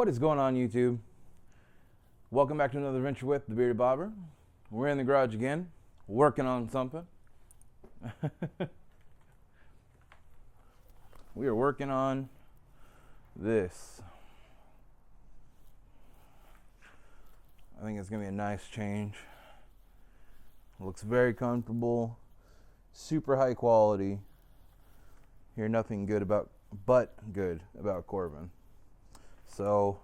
What is going on, YouTube? Welcome back to another adventure with the Bearded Bobber. We're in the garage again, working on something. We are working on this. I think it's going to be a nice change. It looks very comfortable, super high quality. Hear nothing good about Corbin. So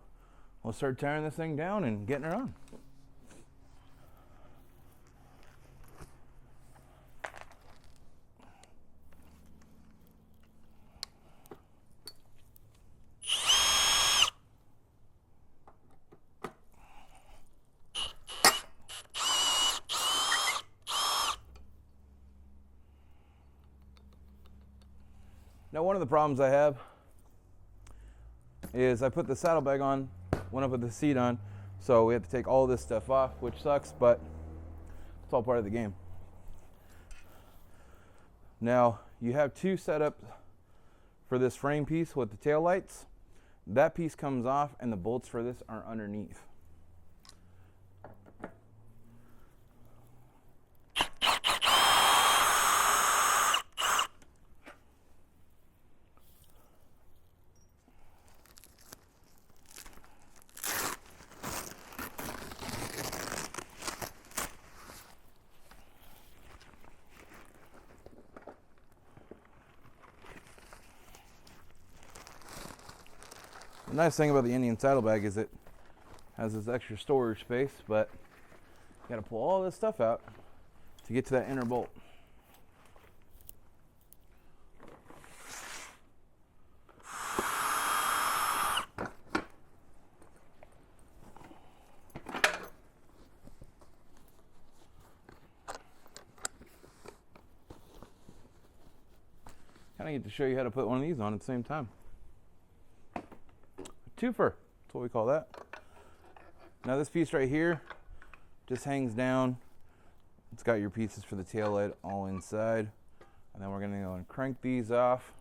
we'll start tearing this thing down and getting it on. Now, one of the problems I have is I put the saddlebag on when I put the seat on, so we have to take all this stuff off, which sucks, but it's all part of the game. Now, you have two setups for this frame piece with the tail lights. That piece comes off, and the bolts for this are underneath. The nice thing about the Indian saddlebag is it has this extra storage space, but you got to pull all this stuff out to get to that inner bolt. Kind of get to show you how to put one of these on at the same time. Twofer, that's what we call that. Now this piece right here just hangs down. It's got your pieces for the tail light all inside. And then we're gonna go and crank these off.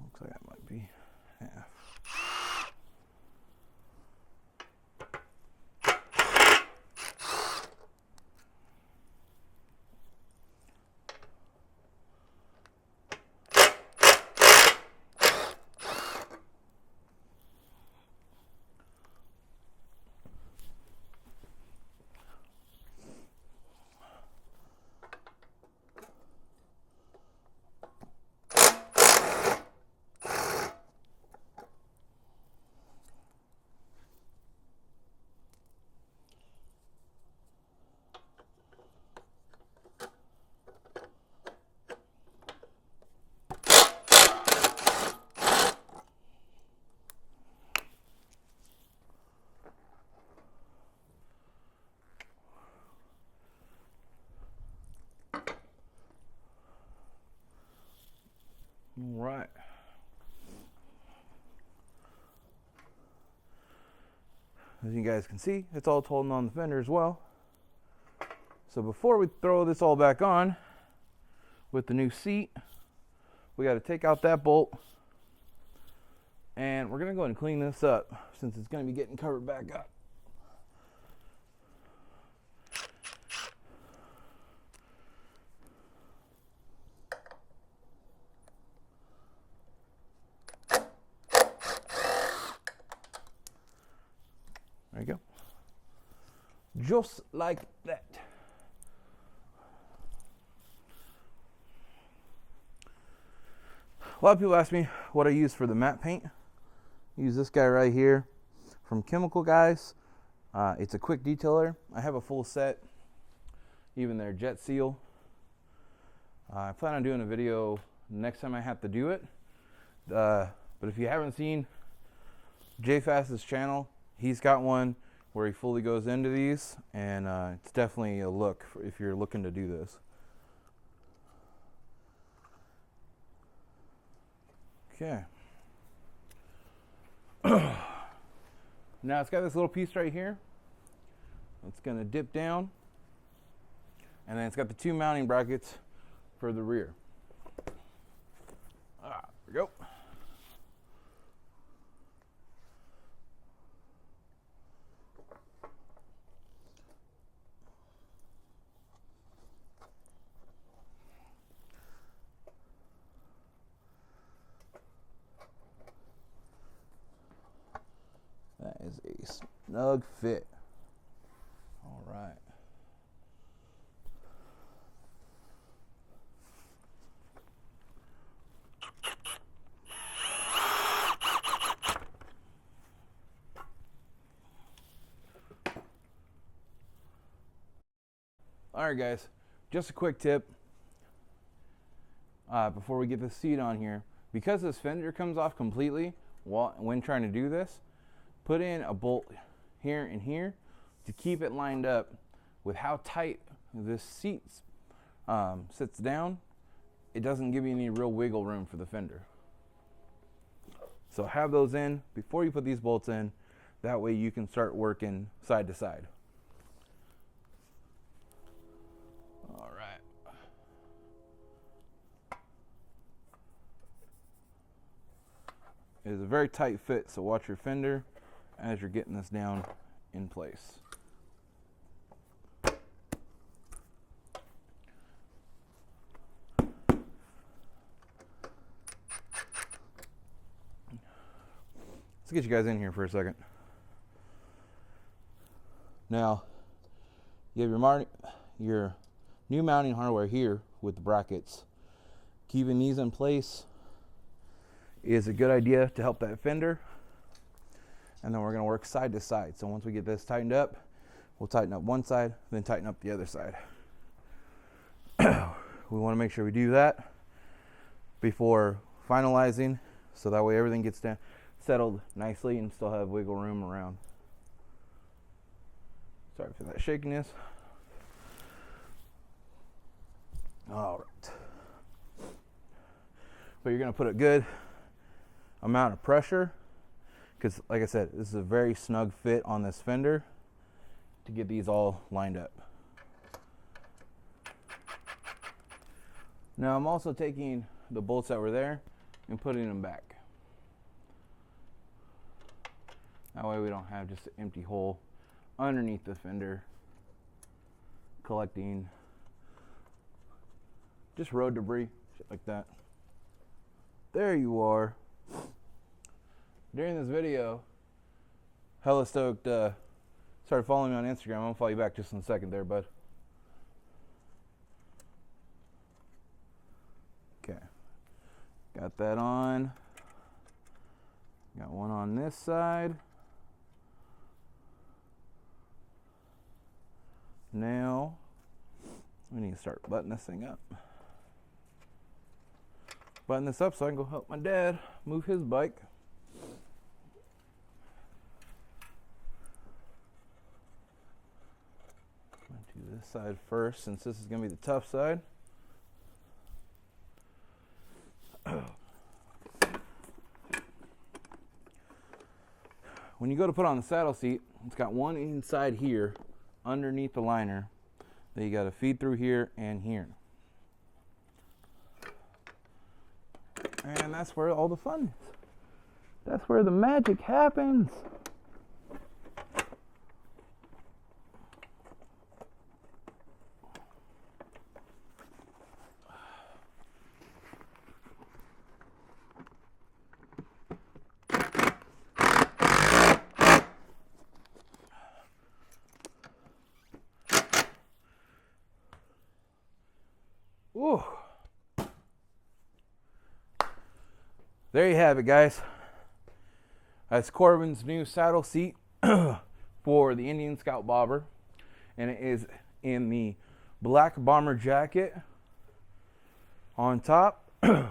Looks like that might be half. All right. As you guys can see, it's all holding on the fender as well. So before we throw this all back on with the new seat, we got to take out that bolt, and we're going to go ahead and clean this up since it's going to be getting covered back up. There you go. Just like that. A lot of people ask me what I use for the matte paint. I use this guy right here from Chemical Guys. It's a quick detailer. I have a full set, even their Jet Seal. I plan on doing a video next time I have to do it. But if you haven't seen JFast's channel, he's got one where he fully goes into these, and it's definitely a look if you're looking to do this. Okay. Now it's got this little piece right here. It's going to dip down. And then it's got the 2 mounting brackets for the rear. There we go. That is a snug fit. All right. All right, guys, just a quick tip before we get the seat on here. Because this fender comes off completely when trying to do this, put in a bolt here and here to keep it lined up with how tight this seat sits down. It doesn't give you any real wiggle room for the fender. So have those in before you put these bolts in. That way you can start working side to side. All right. It is a very tight fit, so watch your fender as you're getting this down in place. Let's get you guys in here for a second. Now, you have your new mounting hardware here with the brackets. Keeping these in place is a good idea to help that fender. And then we're going to work side to side. So once we get this tightened up, we'll tighten up one side, then tighten up the other side. We want to make sure we do that before finalizing, so that way everything gets settled nicely and still have wiggle room around. Sorry for that shakiness. All right. But you're going to put a good amount of pressure, because like I said, this is a very snug fit on this fender to get these all lined up. Now I'm also taking the bolts that were there and putting them back. That way we don't have just an empty hole underneath the fender collecting just road debris, shit like that. There you are. During this video, hella stoked, started following me on Instagram. I'm gonna follow you back just in a second there, bud. Okay, got that on. Got one on this side. Now, we need to start buttoning this thing up. Button this up so I can go help my dad move his bike. I'm going to do this side first, since this is going to be the tough side. When you go to put on the saddle seat, it's got one inside here underneath the liner that you got to feed through here and here. And that's where all the fun is. That's where the magic happens. Ooh. There you have it, guys. That's Corbin's new saddle seat for the Indian Scout Bobber, and it is in the black bomber jacket on top. You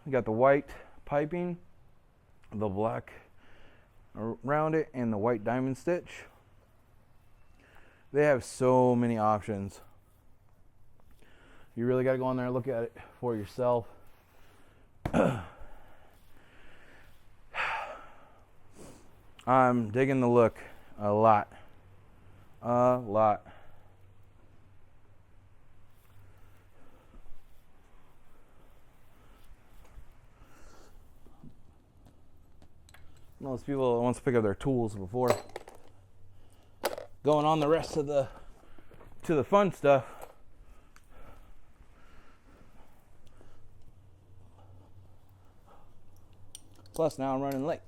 got the white piping, the black around it, and the white diamond stitch. They have so many options. You really got to go on there and look at it for yourself. I'm digging the look a lot. A lot. Most people want to pick up their tools before going on the rest of the fun stuff. Plus now I'm running late.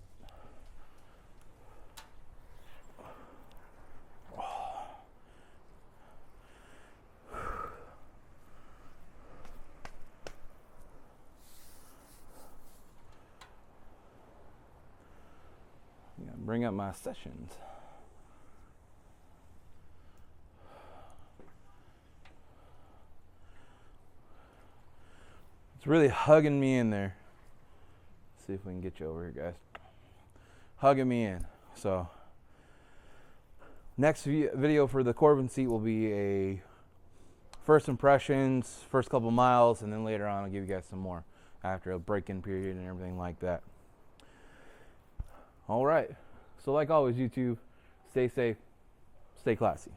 Bring up my sessions. It's really hugging me in there. Let's see if we can get you over here, guys. Hugging me in. So next video for the Corbin seat will be a first impressions, first couple miles, and then later on I'll give you guys some more after a break-in period and everything like that. All right. So like always, YouTube, stay safe, stay classy.